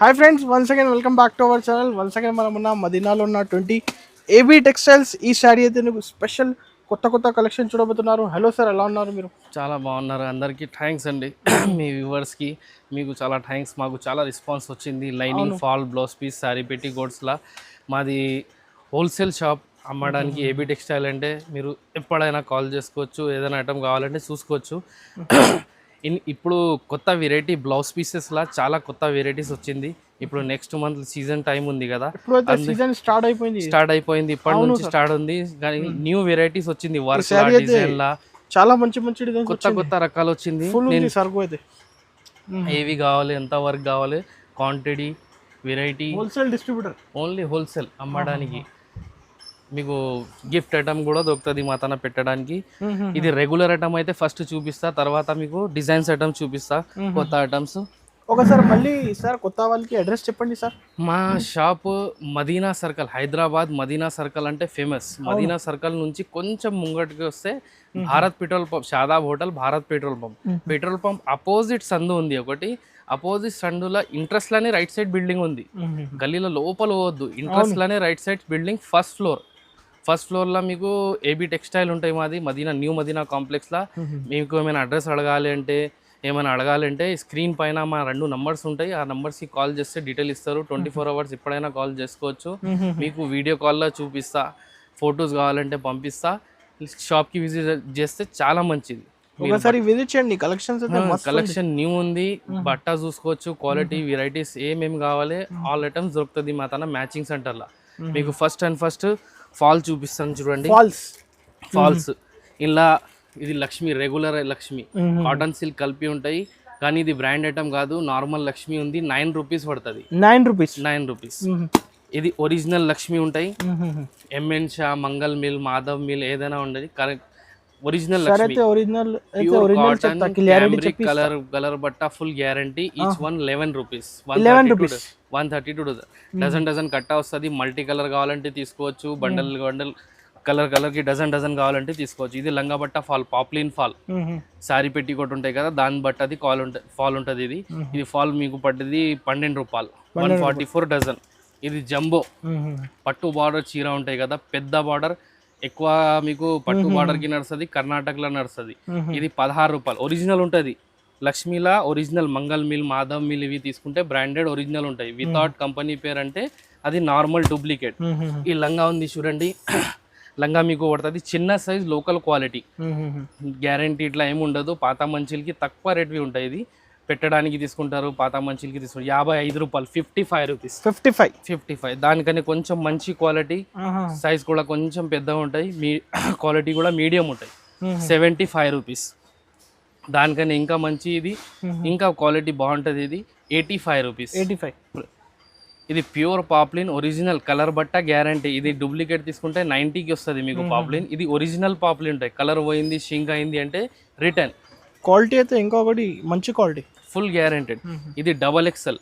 Hi friends, once again welcome back to our channel. Once again మనం ఉన్న మదీనాలో ఉన్న 20 AB textiles. ఈ శారీ అయితే మీకు స్పెషల్ కొత్త కలెక్షన్ చూడబోతున్నారు. హలో సార్, ఎలా ఉన్నారు మీరు? చాలా బాగున్నారు. అందరికీ థ్యాంక్స్ అండి. మీ వ్యూవర్స్కి మీకు చాలా థ్యాంక్స్. మాకు చాలా రెస్పాన్స్ వచ్చింది. Lining, fall, blouse piece, sari పెట్టి గోడ్స్లా మాది హోల్సేల్ షాప్. అమ్మడానికి ఏబీ టెక్స్టైల్ అంటే మీరు ఎప్పుడైనా కాల్ చేసుకోవచ్చు. ఏదైనా ఐటమ్ కావాలంటే చూసుకోవచ్చు. ఇప్పుడు కొత్త వెరైటీ బ్లౌజ్ పీసెస్లా చాలా కొత్త వెరైటీస్ వచ్చింది. ఇప్పుడు నెక్స్ట్ మంత్ సీజన్ టైం ఉంది కదా, సీజన్ స్టార్ట్ అయిపోయింది. ఇప్పటి నుంచి స్టార్ట్ ఉంది. కానీ న్యూ వెరైటీస్ వచ్చింది. వర్క్ డిజైన్ లా చాలా మంచి డిజైన్, కొత్త రకాలు వచ్చింది. ఏవి కావాలి, ఎంత వర్క్ కావాలి, quantity, variety, wholesale distributor, only wholesale అమ్మడానికి. మీకు గిఫ్ట్ ఐటమ్ కూడా దొరుకుతుంది మా తన పెట్టడానికి. ఇది రెగ్యులర్ ఐటమ్ అయితే ఫస్ట్ చూపిస్తా, తర్వాత మీకు డిజైన్స్ ఐటమ్ చూపిస్తా, కొత్త ఐటమ్స్. ఒకసారి మళ్ళీ సార్ కొత్త వాళ్ళకి అడ్రస్ చెప్పండి సార్. మా shop Madina circle, Hyderabad Madina circle అంటే ఫేమస్. మదీనా సర్కిల్ నుంచి కొంచెం ముంగటికి వస్తే Bharat petrol pump, Shadab hotel, Bharat petrol pump. Petrol pump opposite సందు ఉంది ఒకటి. అపోజిట్ సందులో ఇంట్రెస్ట్ లోనే రైట్ సైడ్ బిల్డింగ్ ఉంది. గల్లీలో లోపల పోవద్దు, ఇంట్రెస్ట్ లోనే రైట్ సైడ్ బిల్డింగ్, ఫస్ట్ ఫ్లోర్లో మీకు ఏబీ టెక్స్టైల్ ఉంటాయి. మాది మదీనా, న్యూ మదీనా కాంప్లెక్స్లో. మీకు ఏమైనా అడ్రస్ అడగాలి అంటే స్క్రీన్ పైన మా 2 నంబర్స్ ఉంటాయి. ఆ నంబర్స్కి కాల్ చేస్తే డీటెయిల్ ఇస్తారు. 24 hours ఎప్పుడైనా కాల్ చేసుకోవచ్చు. మీకు వీడియో కాల్లో చూపిస్తా, ఫొటోస్ కావాలంటే పంపిస్తా. షాప్కి విజిట్ చేస్తే చాలా మంచిది. ఒకసారి విజిట్ చేయండి. కలెక్షన్ న్యూ ఉంది. బట్ట చూసుకోవచ్చు, క్వాలిటీ, వెరైటీస్ ఏమేమి కావాలి ఆల్ ఐటమ్స్ దొరుకుతుంది మా తన మ్యాచింగ్ సెంటర్లో. మీకు ఫస్ట్ ఫాల్ చూపిస్తాను చూడండి. ఫాల్స్ ఇలా ఇది Lakshmi, regular Lakshmi, cotton silk కలిపి ఉంటాయి. కానీ ఇది బ్రాండ్ ఐటమ్ కాదు, నార్మల్ లక్ష్మి ఉంది. 9 రూపీస్ పడుతుంది. 9 రూపీస్. ఇది ఒరిజినల్ లక్ష్మి ఉంటాయి. MN Shah, Mangal mill, Madhav mill ఏదైనా ఉండదు. Correct original Lakshmi, pure cotton, cambric colour బట్ట, full guarantee. Each one 11 rupees, 132. Dozen కట్ట వస్తుంది. మల్టీ కలర్ కావాలంటే తీసుకోవచ్చు. బండల్ కలర్కి డజన్ కావాలంటే తీసుకోవచ్చు. ఇది లంగా బట్ట ఫాల్, పాప్లిన్ ఫాల్, శారీ పెట్టి కొట్టి ఉంటాయి కదా, దాని బట్ట అది ఫాల్ ఉంటుంది. ఇది ఫాల్ మీకు పడ్డది 12 రూపాయలు, 144 డజన్. ఇది జంబో పట్టు బార్డర్ చీర ఉంటాయి కదా, పెద్ద బార్డర్, ఎక్కువ మీకు పట్టు బార్డర్కి నడుస్తుంది, కర్ణాటకలో నడుస్తుంది. ఇది 16 రూపాయలు. ఒరిజినల్ ఉంటుంది లక్ష్మీలా. Original Mangal mill, Madhav mill ఇవి తీసుకుంటే బ్రాండెడ్ ఒరిజినల్ ఉంటాయి. వితౌట్ కంపెనీ పేరు అంటే అది నార్మల్ డూప్లికేట్. ఈ లంగా ఉంది చూడండి, లంగా మీకు పడుతుంది చిన్న సైజ్, లోకల్ క్వాలిటీ, గ్యారంటీ ఇట్లా ఏమి ఉండదు. పాత మంచిలకి తక్కువ రేట్వి ఉంటాయి. ఇది పెట్టడానికి తీసుకుంటారు, పాత మంచిలకి తీసుకుంటారు. 55 రూపాయలు, 55 రూపీస్. 55. దానికని కొంచెం మంచి క్వాలిటీ, సైజ్ కూడా కొంచెం పెద్దగా ఉంటాయి, క్వాలిటీ కూడా మీడియం ఉంటాయి. 75 రూపీస్. దానికని ఇంకా మంచి, ఇది ఇంకా క్వాలిటీ బాగుంటుంది. ఇది 85 రూపీస్. ఇది ప్యూర్ పాప్లిన్, ఒరిజినల్ కలర్ బట్ట గ్యారంటీ. ఇది డూప్లికేట్ తీసుకుంటే 90కి వస్తుంది మీకు పాప్లిన్. ఇది ఒరిజినల్ పాప్లిన్ ఉంటాయి. కలర్ పోయింది, షింక్ అయింది అంటే రిటర్న్. క్వాలిటీ అయితే ఇంకొకటి మంచి క్వాలిటీ, ఫుల్ గ్యారెంటెడ్. ఇది XXL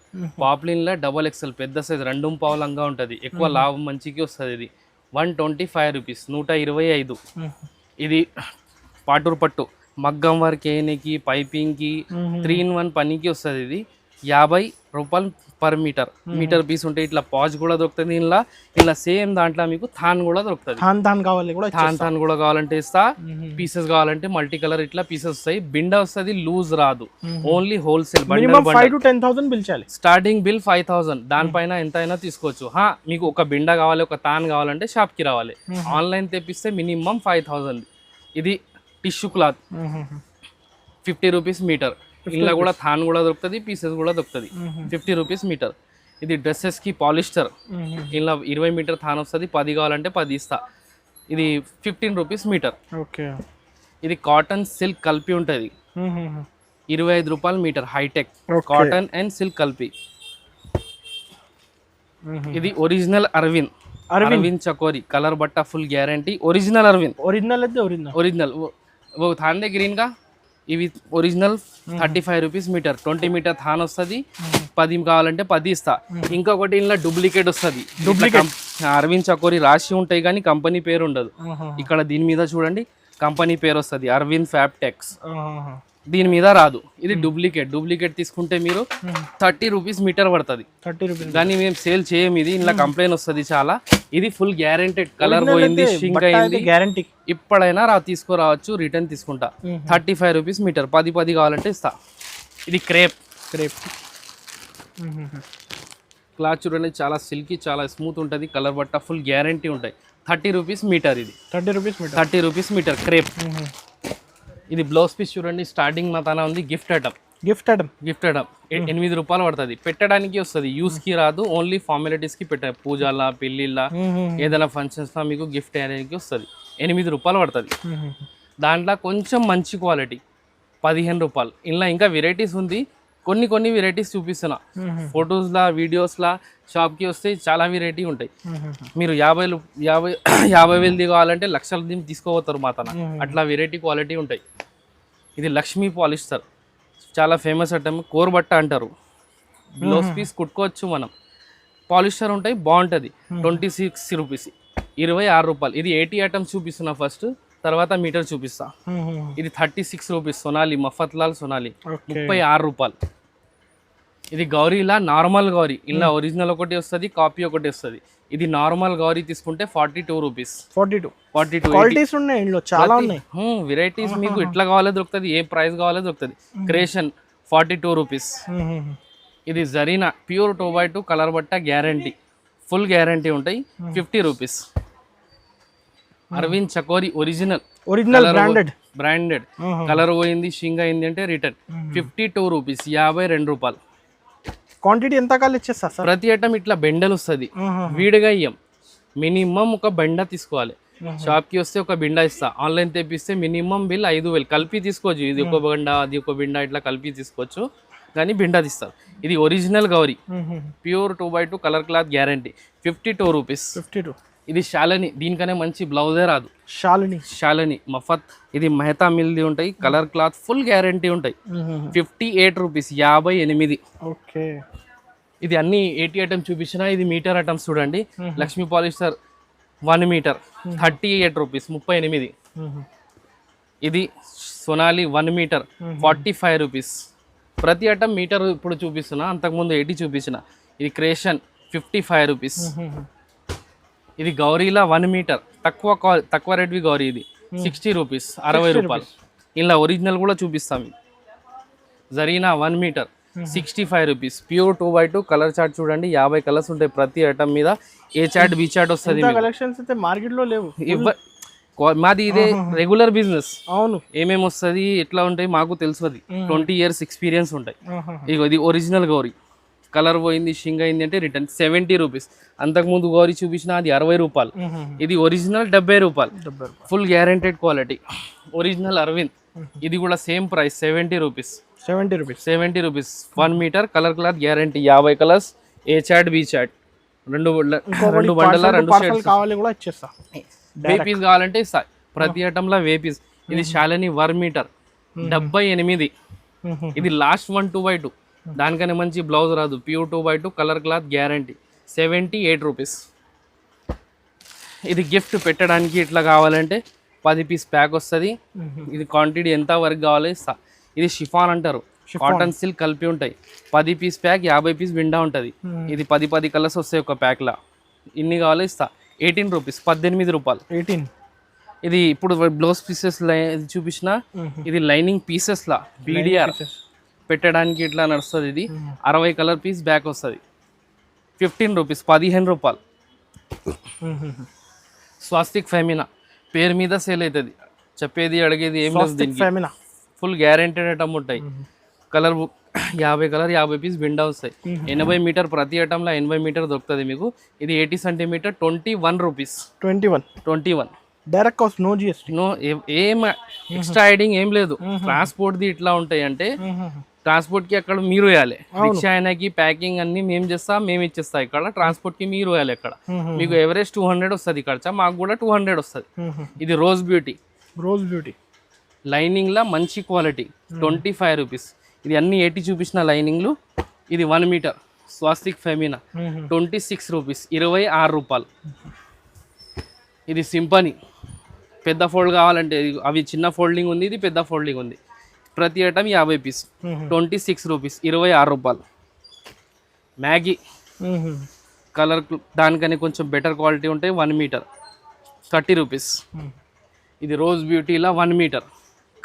పాప్లిన్ లా, XXL పెద్ద సైజ్, 2 పావు లంగా ఉంటుంది. ఎక్కువ లాభం మంచికి వస్తుంది. ఇది 125 రూపీస్, 125. ఇది పాటూరు పట్టు, మగ్గం వర్క్ ఏనికి, పైపింగ్కి, 3-in-1 పనికి వస్తుంది. ఇది 50 రూపాయలు పర్ మీటర్ పీస్ ఉంటాయి. ఇట్లా పాజ్ కూడా దొరుకుతుంది. ఇలా సేమ్ దాంట్లో మీకు థాన్ కూడా దొరుకుతుంది. థాన్ కూడా కావాలంటే ఇస్తా. పీసెస్ కావాలంటే మల్టీ కలర్ ఇట్లా పీసెస్ వస్తాయి. బిండ వస్తుంది, లూజ్ రాదు. Only wholesale. 5 to 10,000 బిల్ చేయాలి. Starting bill 5,000. దానిపైన ఎంత అయినా తీసుకోవచ్చు. మీకు ఒక బిండ కావాలి, ఒక తాన్ కావాలంటే షాప్ కి రావాలి. ఆన్లైన్ తెప్పిస్తే మినిమం 5,000. ఇది టిష్యూ క్లాత్, 50 రూపీస్ మీటర్. ఇలా కూడా థాన్ కూడా దొరుకుతుంది, పీసెస్ కూడా దొరుకుతుంది. 50 రూపీస్ మీటర్. ఇది డ్రెస్సెస్ కి పాలిస్టర్. ఇలా 20 మీటర్ థాన్ వస్తుంది. 10 కావాలంటే 10 ఇస్తా. ఇది 15 రూపీస్ మీటర్. ఇది కాటన్ సిల్క్ కలిపి ఉంటుంది. 25 రూపాయలు meter. Hitech cotton and silk కలిపి. ఇది ఒరిజినల్ అరవింద్ చకోరి కలర్ బట్ట, ఫుల్ గ్యారంటీ. ఒరిజినల్ ఒరిజినల్ वो थान दे ग्रीन का. ఇవి ఒరిజినల్ 35 రూపీస్ మీటర్. 20 మీటర్ థాన్ వస్తుంది. 10 కావాలంటే 10 ఇస్తా. ఇంకొకటి ఇలా డూప్లికేట్ వస్తుంది. అరవింద్ చకోరి రాసి ఉంటాయి కానీ కంపెనీ పేరు ఉండదు. ఇక్కడ దీని మీద చూడండి కంపెనీ పేరు వస్తుంది, అరవింద్ ఫ్యాబ్టెక్స్. దీని మీద రాదు. ఇది డూప్లికేట్ తీసుకుంటే మీరు 30 రూపీస్ మీటర్ పడుతుంది. 30 రూపీస్. కానీ మేము సేల్ చేయం. ఇది ఇంట్లో కంప్లైంట్ వస్తుంది చాలా. ఇది ఫుల్ గ్యారెంటెడ్, కలర్ పోయింది, షింక్ అయింది, గ్యారంటీ. ఇప్పుడైనా తీసుకురావచ్చు, రిటర్న్ తీసుకుంటా. 35 రూపీస్ మీటర్, 10 కావాలంటే ఇస్తా. ఇది క్రేప్ క్లాత్ చూడండి, చాలా సిల్కీ, చాలా స్మూత్ ఉంటుంది. కలర్ బట్ట ఫుల్ గ్యారంటీ ఉంటాయి. 30 రూపీస్ మీటర్. ఇది 30 రూపీస్ మీటర్ క్రేప్. ఇది బ్లౌజ్ పీస్ చూడండి, స్టార్టింగ్ మా తన ఉంది. గిఫ్ట్ ఐటమ్ 8 రూపాయలు పడుతుంది. పెట్టడానికి వస్తుంది, యూస్ కి రాదు. ఓన్లీ ఫార్మాలిటీస్ కి పెట్టారు. పూజల, పెళ్లిళ్ళ, ఏదైనా ఫంక్షన్స్ లో మీకు గిఫ్ట్ అయ్యడానికి వస్తుంది. 8 రూపాయలు పడుతుంది. దాంట్లో కొంచెం మంచి క్వాలిటీ 15 రూపాయలు. ఇలా ఇంకా వెరైటీస్ ఉంది. కొన్ని వెరైటీస్ చూపిస్తున్నా. ఫొటోస్లా, వీడియోస్లా, షాప్కి వస్తే చాలా వెరైటీ ఉంటాయి. మీరు 50 వేలది కావాలంటే లక్షల దీన్ని తీసుకోపోతారు మా తన. అట్లా వెరైటీ క్వాలిటీ ఉంటాయి. ఇది లక్ష్మీ పాలిస్టర్, చాలా ఫేమస్ ఐటమ్. కోర్ బట్ట అంటారు. బ్లౌజ్ పీస్ కుట్టుకోవచ్చు మనం. పాలిస్టర్ ఉంటాయి, బాగుంటుంది. 26 రూపీస్, 26 రూపాయలు. ఇది 80 ఐటమ్స్ చూపిస్తున్నా ఫస్ట్, తర్వాత మీటర్ చూపిస్తా. ఇది 36 రూపీస్ సొనాలి, మఫత్లాల్ సొనాలి, 36 రూపాయలు. ఇది గౌరీలా నార్మల్ గౌరీ. ఇలా ఒరిజినల్ ఒకటి వస్తుంది, కాపీ ఒకటి వస్తుంది. ఇది నార్మల్ గౌరీ తీసుకుంటే 42 రూపీస్. 42 క్వాలిటీస్ ఉన్నాయి ఇందులో, చాలా ఉన్నాయి. వెరైటీస్ మీకు ఎట్లా కావాలో దొరుకుతుంది, ఏ ప్రైస్ కావాలో దొరుకుతుంది. Creation 42 rupees. ఇది జరీనా ప్యూర్ 2x2 కలర్ బట్ట, గ్యారంటీ, ఫుల్ గ్యారంటీ ఉంటాయి. 50 rupees. Arvind Chakori original branded. Colour పోయింది, షింగ్ అయింది అంటే రిటర్న్. 52 రూపీస్, 52 రూపాయలు. క్వాంటిటీ ఎంత కావాలి ఇచ్చేస్తా సార్? ప్రతి ఐటమ్ ఇట్లా బెండల్ వస్తుంది, వీడిగా ఇయ్యం. మినిమం ఒక బెండ తీసుకోవాలి. షాప్కి వస్తే ఒక బిండ ఇస్తా. ఆన్లైన్ తెప్పిస్తే మినిమం బిల్ 5,000 కలిపి తీసుకోవచ్చు. ఇది ఒక బిండ, అది ఒక బిండ, ఇట్లా కలిపి తీసుకోవచ్చు. కానీ బిండా తీస్తారు. ఇది original Gauri, pure 2x2 colour cloth, guarantee. 52 rupees. ఇది శాలని, దీనికనే మంచి బ్లౌజే రాదు. శాలని మఫత్. ఇది మెహతా మిల్ది ఉంటాయి, కలర్ క్లాత్ ఫుల్ గ్యారంటీ ఉంటాయి. 58 రూపీస్, 58. ఓకే. ఇది అన్ని 80 ఐటమ్స్ చూపించిన. ఇది మీటర్ ఐటమ్స్ చూడండి. Lakshmi polyester 1 meter, 38 rupees, 38. ఇది సొనాలి 1 మీటర్, 45 రూపీస్. ప్రతి ఐటమ్ మీటర్ ఇప్పుడు చూపిస్తున్నా, అంతకుముందు 80 చూపించిన. ఇది క్రియేషన్ 55 రూపీస్. ఇది గౌరీలా 1 మీటర్, తక్కువ రేట్వి గౌరీ. ఇది 60 రూపీస్, 60 రూపాయలు. ఇలా ఒరిజినల్ కూడా చూపిస్తాం. Zarina 1 meter, 65 rupees. Pure 2x2 colour chart చూడండి, 50 కలర్స్ ఉంటాయి ప్రతి ఐటమ్ మీద. ఏ చార్ట్, బి చార్ట్ వస్తుంది. మార్కెట్ లో లేవు. మాది ఇదే రెగ్యులర్ బిజినెస్. అవును, ఏమేమి వస్తుంది, ఎట్లా ఉంటాయి మాకు తెలుసు. 20 years ఎక్స్పీరియన్స్ ఉంటాయి. ఇగో ఇది ఒరిజినల్ గౌరీ. కలర్ పోయింది, షింగ్ అయింది అంటే రిటర్న్. 70 రూపీస్. అంతకుముందు గౌరీ చూపించిన అది 60 రూపాయలు. ఇది ఒరిజినల్ 70 రూపాయలు, full guaranteed quality. Original Arvind. ఇది కూడా same price, 70 rupees. 70 rupees. 1 metre, colour cloth, guarantee. 50 colours, A చాట్, బి చాట్, రెండు బండల, 2 షేడ్స్ కావాలి కూడా ఇచ్చేస్తా. వేపీస్ కావాలంటే ఇస్తా. ప్రతి ఐటమ్లో వేపీస్. ఇది శాలని 1 మీటర్, 78. ఇది లాస్ట్ 1 2x2. దానికనే మంచి బ్లౌజ్ రాదు. Pure 2x2 colour cloth, guarantee. 78 rupees. ఇది గిఫ్ట్ పెట్టడానికి ఇట్లా కావాలంటే 10 పీస్ ప్యాక్ వస్తుంది. ఇది క్వాంటిటీ ఎంత వరకు కావాలో ఇస్తా. ఇది షిఫాన్ అంటారు, కాటన్ సిల్క్ కలిపి ఉంటాయి. 10 పీస్ ప్యాక్, 50 పీస్ విండా ఉంటుంది. ఇది 10 కలర్స్ వస్తాయి ఒక ప్యాక్లా. ఇన్ని కావాలో ఇస్తా. 18 రూపీస్, 18 రూపాయలు. ఇది ఇప్పుడు బ్లౌజ్ పీసెస్ చూపించిన. ఇది లైనింగ్ పీసెస్ లా, బీడిఆర్ పెట్టడానికి ఇట్లా నడుస్తుంది. ఇది 60 కలర్ పీస్ బ్యాక్ వస్తుంది. 15 రూపీస్, 15 రూపాయలు. స్వాస్తిక్ ఫెమినా పేరు మీద సేల్ అవుతుంది. చెప్పేది అడిగేది ఏం లేదు. దీనికి ఫుల్ గ్యారెంటెడ్ ఐటమ్ ఉంటాయి. కలర్ 50 కలర్, 50 పీస్ విండా వస్తాయి. 80 మీటర్ ప్రతి ఐటమ్లో 80 మీటర్ దొరుకుతుంది మీకు. ఇది 80 centimeter, 21 rupees. 21 direct cost, no GST, no ఏం ఎక్స్ట్రా ఐడింగ్ ఏం లేదు. ట్రాన్స్పోర్ట్ది ఇట్లా ఉంటాయి అంటే ట్రాన్స్పోర్ట్కి అక్కడ మీరు వేయాలి. రిక్షా అయినాకి ప్యాకింగ్ అన్ని మేము చేస్తా, మేము ఇచ్చేస్తా. ఇక్కడ ట్రాన్స్పోర్ట్కి మీరు వేయాలి. ఇక్కడ మీకు ఎవరేజ్ 200 వస్తుంది ఖర్చా, మాకు కూడా 200 వస్తుంది. ఇది రోజ్ బ్యూటీ లైనింగ్లా మంచి క్వాలిటీ, 25 రూపీస్. ఇది అన్ని 80 చూపించిన లైనింగ్లు. ఇది 1 మీటర్ స్వాస్తిక్ ఫెమినా, 26 రూపీస్, 26 రూపాయలు. ఇది సింపనీ పెద్ద ఫోల్డ్ కావాలంటే, అవి చిన్న ఫోల్డింగ్ ఉంది, ఇది పెద్ద ఫోల్డింగ్ ఉంది. ప్రతి ఐటమ్ 50 పీస్ 26 రూపీస్ 26 రూపాయలు. మ్యాగీ కలర్ దానికని కొంచెం బెటర్ క్వాలిటీ ఉంటాయి 1 మీటర్ 30 రూపీస్. ఇది రోజ్ బ్యూటీలా 1 మీటర్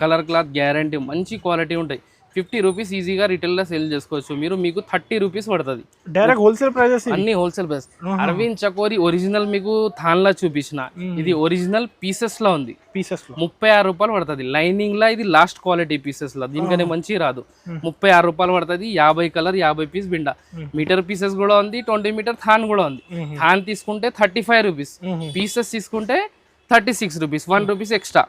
కలర్ క్లాత్ గ్యారంటీ మంచి క్వాలిటీ ఉంటాయి. 50 రూపీస్ ఈజీగా రిటైల్లో సేల్ చేసుకోవచ్చు మీరు. మీకు 30 రూపీస్ పడుతుంది డైరెక్ట్ హోల్సేల్ ప్రైజెస్, అన్ని wholesale price. Arvind Chakori original మీకు థాన్లా చూపించిన, ఇది ఒరిజినల్ పీసెస్ లో ఉంది. పీసెస్ 36 రూపాయలు పడుతుంది. లైనింగ్ లా ఇది లాస్ట్ క్వాలిటీ పీసెస్ లా, దీనికనే మంచి రాదు. 36 రూపాయలు పడుతుంది. 50 కలర్ 50 పీస్ బిండా. మీటర్ పీసెస్ కూడా ఉంది, 20 మీటర్ థాన్ కూడా ఉంది. థాన్ తీసుకుంటే 35 రూపీస్, పీసెస్ తీసుకుంటే 36 రూపీస్, 1 రూపీస్ ఎక్స్ట్రా.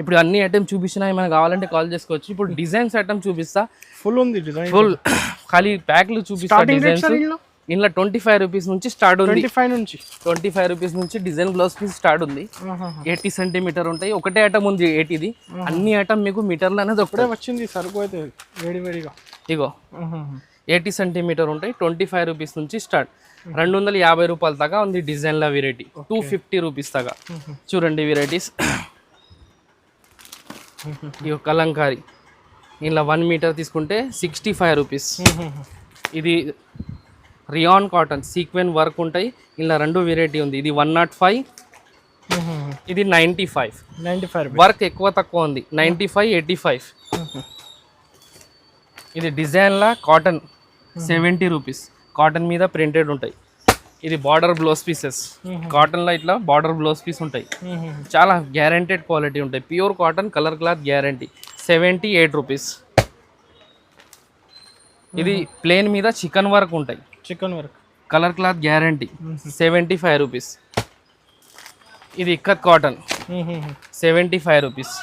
ఇప్పుడు అన్ని ఐటమ్ చూపించినా ఏమైనా కావాలంటే కాల్ చేసుకోవచ్చు. ఇప్పుడు డిజైన్స్ ఐటమ్ చూపిస్తా. ఫుల్ ఉంది డిజైన్, ఫుల్ ఖాళీ ప్యాక్లు చూపిస్తా. డిజైన్స్ ఇంట్లో 25 రూపీస్ నుంచి స్టార్ట్ ఉంది. 25 రూపీస్ నుంచి డిజైన్ బ్లౌజ్ పీస్ స్టార్ట్ ఉంది. 80 సెంటీమీటర్ ఉంటాయి. ఒకటే ఐటమ్ ఉంది 80ది. అన్ని ఐటమ్ మీకు మీటర్లు అనేది ఒకటే వచ్చింది. సరుకు అయితే వేడివేడిగా ఇగో 80 సెంటీమీటర్ ఉంటాయి. 25 రూపీస్ నుంచి స్టార్ట్. 250 రూపాయల దాకా ఉంది డిజైన్ల వెరైటీ. 250 రూపీస్ దాకా చూడండి వెరైటీస్. ఇక కలంకారీ ఇలా 1 మీటర్ తీసుకుంటే 65 రూపీస్. ఇది రియాన్ కాటన్ సీక్వెన్ వర్క్ ఉంటాయి. ఇలా 2 వెరైటీ ఉంది. ఇది 105, ఇది 95. వర్క్ ఎక్కువ తక్కువ ఉంది. 95, 85. ఇది డిజైన్లా కాటన్ 70 రూపీస్. కాటన్ మీద ప్రింటెడ్ ఉంటాయి. ఇది బార్డర్ బ్లౌజ్ పీసెస్. కాటన్లో ఇట్లా బార్డర్ బ్లౌజ్ పీస్ ఉంటాయి. చాలా గ్యారంటెడ్ క్వాలిటీ ఉంటాయి. Pure cotton colour cloth guarantee. 78 rupees. ఇది ప్లేన్ మీద చికెన్ వర్క్ ఉంటాయి. Chikan work colour cloth guarantee. 75 rupees. ఇది ఇక్కత్ కాటన్ 75 రూపీస్.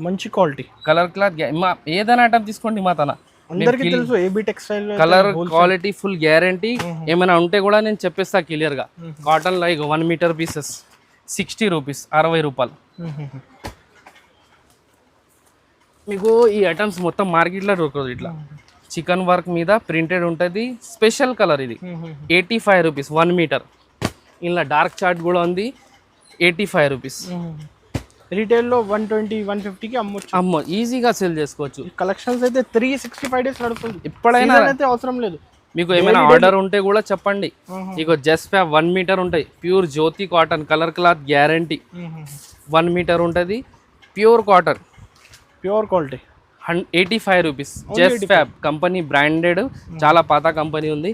మంచి క్వాలిటీ కలర్ క్లాత్. ఏదైనా ఐటమ్ తీసుకోండి మా తన అందరికీ తెలుసు. AB textile colour quality full guarantee. ఏమైనా ఉంటే కూడా నేను చెప్పేస్తా క్లియర్ గా. Cotton like 1 meter pieces 60 rupees 60 రూపాయలు. మీకు ఈ ఐటమ్స్ మొత్తం మార్కెట్లో దొరకదు. ఇట్లా చికెన్ వర్క్ మీద ప్రింటెడ్ ఉంటుంది. స్పెషల్ కలర్ ఇది 85 రూపీస్ 1 మీటర్. ఇలా డార్క్ చార్ట్ కూడా ఉంది 85 రూపీస్. రీటైల్లో 120, 150కి అమ్మొచ్చు. ఈజీగా సేల్ చేసుకోవచ్చు. కలెక్షన్స్ అయితే 365 డేస్ నడుస్తుంది. ఎప్పుడైనా అయితే అవసరం లేదు. మీకు ఏమైనా ఆర్డర్ ఉంటే కూడా చెప్పండి. ఇగో జస్ట్ ఫ్యాబ్ 1 మీటర్ ఉంటాయి. Pure Jyoti cotton colour cloth guarantee. 1 metre ఉంటుంది. Pure cotton pure quality 85 rupees. Just fab company branded. చాలా పాత కంపెనీ ఉంది.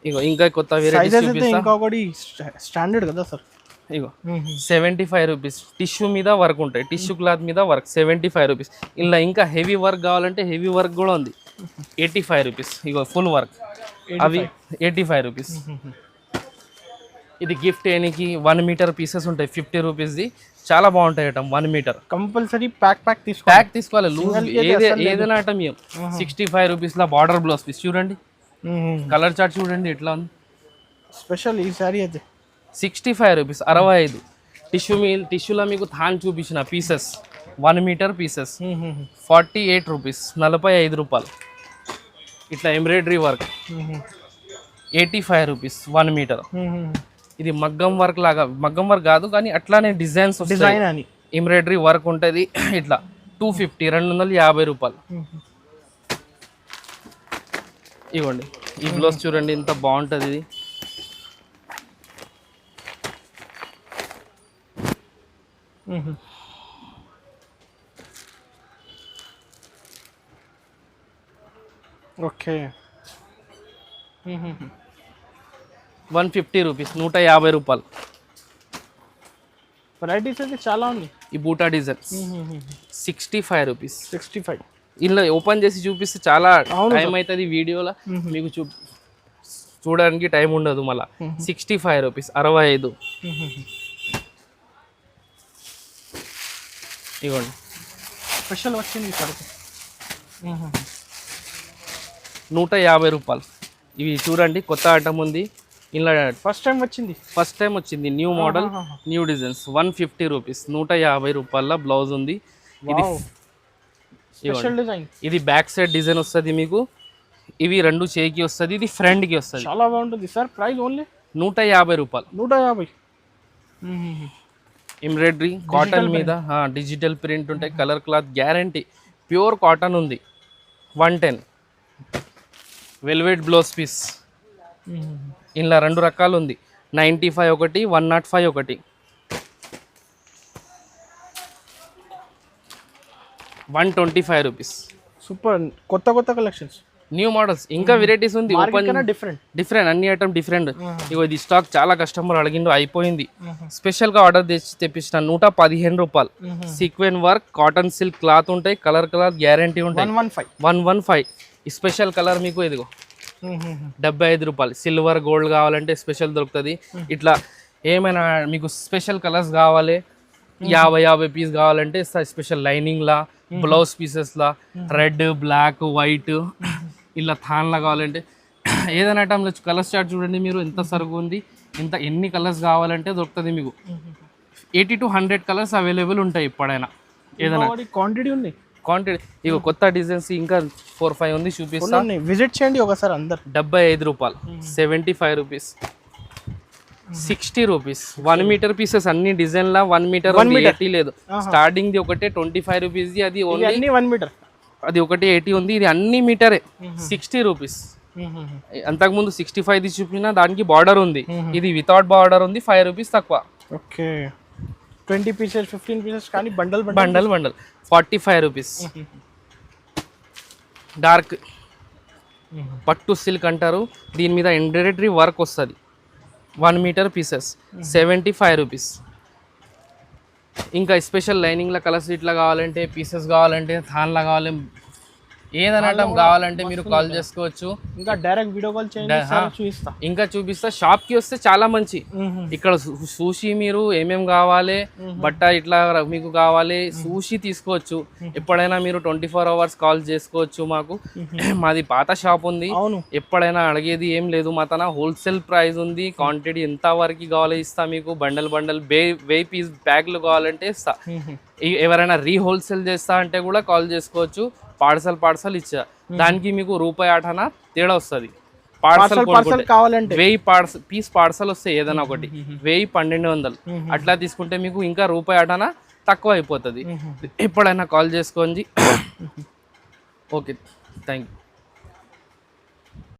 ఇగో ఇంకా కొత్త వెరైటీస్ చూపిస్తా. ఇంకొకటి స్టాండర్డ్ కదా సార్. ఇగో 75 రూపీస్. టిష్యూ మీద వర్క్ ఉంటాయి. టిష్యూ క్లాత్ మీద వర్క్ 75 రూపీస్. ఇలా ఇంకా హెవీ వర్క్ కావాలంటే హెవీ వర్క్ కూడా ఉంది 85 రూపీస్. ఇగో ఫుల్ వర్క్ అవి 85 రూపీస్. ఇది గిఫ్ట్ ఏనికి 1 మీటర్ పీసెస్ ఉంటాయి 50 రూపీస్ది. చాలా బాగుంటాయి ఐటమ్. 1 మీటర్ కంపల్సరీ ప్యాక్ తీసుకోవాలి. లూజ్ ఏదైనా ఐటమ్ 65 రూపీస్లో బార్డర్ బ్లౌజ్ పీస్ చూడండి. కలర్ చార్ట్ చూడండి ఎట్లా ఉంది. స్పెషల్ ఈ సారీ అయితే 65 రూపీస్ 65. టిష్యూలో మీకు థాన్ చూపించిన పీసెస్ 1 మీటర్ పీసెస్ 48 రూపీస్ 45 రూపాయలు. ఇట్లా ఎంబ్రాయిడరీ వర్క్ 85 రూపీస్ 1 మీటర్. ఇది మగ్గం వర్క్ లాగా, మగ్గం వర్క్ కాదు కానీ అట్లానే డిజైన్స్ డిజైన్ అని ఎంబ్రాయిడరీ వర్క్ ఉంటుంది. ఇట్లా 250 250 రూపాయలు. ఇవ్వండి ఈ బ్లౌజ్ చూడండి ఎంత బాగుంటుంది. ఇది ఓకే 150 రూపీస్ 150 రూపాయలు. వెరైటీస్ అయితే చాలా ఉంది. ఈ బూటా డిజైన్ 65 రూపీస్. 65 ఇలా ఓపెన్ చేసి చూపిస్తే చాలా టైం అవుతుంది వీడియోలో. మీకు చూడడానికి టైం ఉండదు మళ్ళీ. 65 రూపీస్ 65. ఇవ్వండి స్పెషల్ వచ్చింది సరుకు 150 రూపాయలు. ఇవి చూడండి కొత్త ఐటమ్ ఉంది. ఇలా ఫస్ట్ టైం వచ్చింది new model new designs 150 rupees 150 రూపాయల బ్లౌజ్ ఉంది. ఇది స్పెషల్ డిజైన్. ఇది బ్యాక్ సైడ్ డిజైన్ వస్తుంది మీకు. ఇవి 2 చేయికి వస్తుంది, ఇది ఫ్రంట్ కి వస్తుంది. చాలా బాగుంటుంది సార్. ప్రైస్ ఓన్లీ 150 రూపాయలు. 150. ఎంబ్రాయిడరీ కాటన్ మీద డిజిటల్ ప్రింట్ ఉంటాయి. Colour cloth guarantee. Pure cotton ఉంది 110 వెల్వెట్ బ్లౌజ్ పీస్. ఇలా 2 రకాలు ఉంది 95 ఒకటి 105 ఒకటి 125 రూపీస్. సూపర్ కొత్త కలెక్షన్స్, న్యూ మోడల్స్ ఇంకా వెరైటీస్ ఉంది. డిఫరెంట్ అన్ని ఐటమ్ డిఫరెంట్. ఇగో ఇది స్టాక్ చాలా కస్టమర్ అడిగిండు, అయిపోయింది. స్పెషల్ గా ఆర్డర్ తెప్పించిన 115 రూపాయలు. Sequin work cotton silk cloth ఉంటాయి, కలర్ గ్యారంటీ ఉంటాయి. 115 ఈ స్పెషల్ కలర్ మీకు ఇదిగో 75 రూపాయలు. సిల్వర్ గోల్డ్ కావాలంటే స్పెషల్ దొరుకుతుంది. ఇట్లా ఏమైనా మీకు స్పెషల్ కలర్స్ కావాలి 50 పీస్ కావాలంటే స్పెషల్ లైనింగ్ లా బ్లౌజ్ పీసెస్ లా రెడ్ బ్లాక్ వైట్ ఇలా థాన్లా కావాలంటే ఏదైనా ఐటమ్ కలర్ చార్ట్ చూడండి మీరు ఎంత సరుకు ఉంది, ఎన్ని కలర్స్ కావాలంటే దొరుకుతుంది మీకు. 80 to 100 కలర్స్ అవైలబుల్ ఉంటాయి ఎప్పుడైనా. ఏదైనా క్వాంటిటీ ఇక కొత్త డిజైన్స్ ఇంకా 4-5 ఉంది చూపిస్తాను, విజిట్ చేయండి ఒకసారి. అందరు 75 రూపాయలు 75 రూపీస్ 60 రూపీస్ 1 మీటర్ పీసెస్ అన్ని డిజైన్ లా 1 మీటర్ 80 లేదు. స్టార్టింగ్ ది ఒకటే 25 రూపీస్ ది, అది ఓన్లీ 1 మీటర్, అది ఒకటి 80 ఉంది. ఇది అన్ని మీటరే 60 రూపీస్. అంతకుముందు 65 ది చూపిన దానికి బార్డర్ ఉంది, ఇది వితౌట్ బార్డర్ ఉంది 5 రూపీస్ తక్కువ. ఓకే 20 పీసెస్ 15 పీసెస్ కానీ బండల్ 45 రూపీస్. డార్క్ పట్టు సిల్క్ అంటారు, దీని మీద ఎంబ్రాయిడరీ వర్క్ వస్తుంది 1 మీటర్ పీసెస్ 75 రూపీస్. ఇంకా స్పెషల్ లైనింగ్ల కలర్స్ ఇట్లా కావాలంటే పీసెస్ కావాలంటే థాన్లా కావాలి, ఏదైనా ఐటమ్ కావాలంటే మీరు కాల్ చేసుకోవచ్చు. ఇంకా డైరెక్ట్ వీడియో కాల్ చేయండి, ఇంకా చూపిస్తా. షాప్ కి వస్తే చాలా మంచి, ఇక్కడ చూసి మీరు ఏమేం కావాలి బట్ట ఇట్లా మీకు కావాలి చూసి తీసుకోవచ్చు. ఎప్పుడైనా మీరు 24 hours కాల్ చేసుకోవచ్చు మాకు. మాది పాత షాప్ ఉంది, ఎప్పుడైనా అడిగేది ఏం లేదు. మా తన హోల్సేల్ ప్రైస్ ఉంది, క్వాంటిటీ ఎంత వరకు కావాలి ఇస్తా మీకు. బండల్ 1000 పీస్ బ్యాగ్లు కావాలంటే ఇస్తా. ఎవరైనా హోల్సేల్ చేస్తా అంటే కూడా కాల్ చేసుకోవచ్చు. పార్సల్ ఇచ్చా దానికి మీకు ₹8 తేడా వస్తుంది. పార్సల్ కావాలంటే 1000 పీస్ పార్సల్ వస్తాయి, ఏదైనా ఒకటి 1200 అట్లా తీసుకుంటే మీకు ఇంకా ₹8 తక్కువ అయిపోతుంది. ఎప్పుడైనా కాల్ చేసుకోండి. Okay thank you.